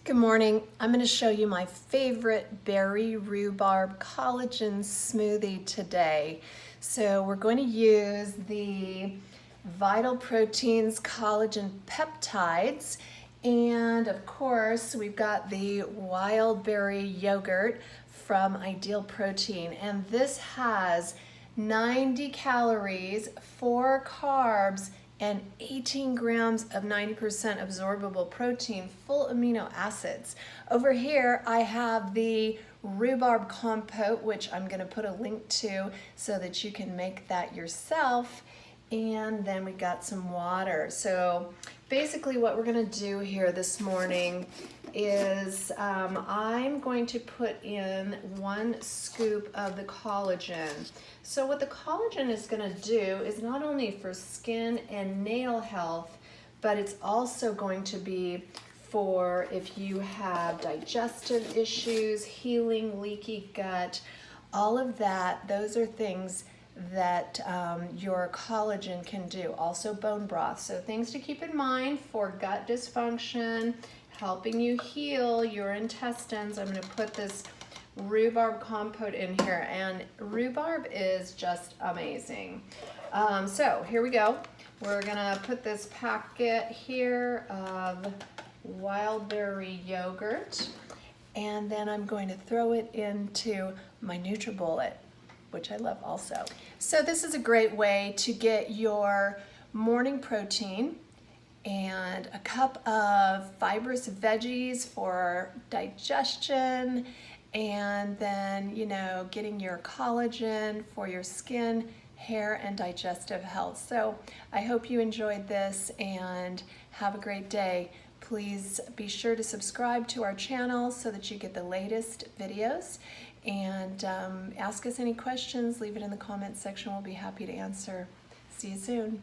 Good morning. I'm going to show you my favorite berry-rhubarb collagen smoothie today. So we're going to use the Vital Proteins collagen peptides, and of course we've got the wild berry yogurt from Ideal Protein, and this has 90 calories, 4 carbs, and 18 grams of 90% absorbable protein, full amino acids. Over here I have the rhubarb compote, which I'm going to put a link to so that you can make that yourself. And then we got some water. So basically what we're going to do here this morning is I'm going to put in 1 scoop of the collagen. So what the collagen is going to do is not only for skin and nail health, but it's also going to be for if you have digestive issues, healing leaky gut, all of that. Those are things that your collagen can do. Also bone broth. So things to keep in mind for gut dysfunction, helping you heal your intestines. I'm going to put this rhubarb compote in here, and rhubarb is just amazing. So here we go. We're going to put this packet here of wild berry yogurt, and then I'm going to throw it into my NutriBullet, which I love also. So this is a great way to get your morning protein and a cup of fibrous veggies for digestion, and then, you know, getting your collagen for your skin, hair, and digestive health. So I hope you enjoyed this and have a great day. Please be sure to subscribe to our channel so that you get the latest videos, and ask us any questions. Leave it in the comments section. We'll be happy to answer. See you soon.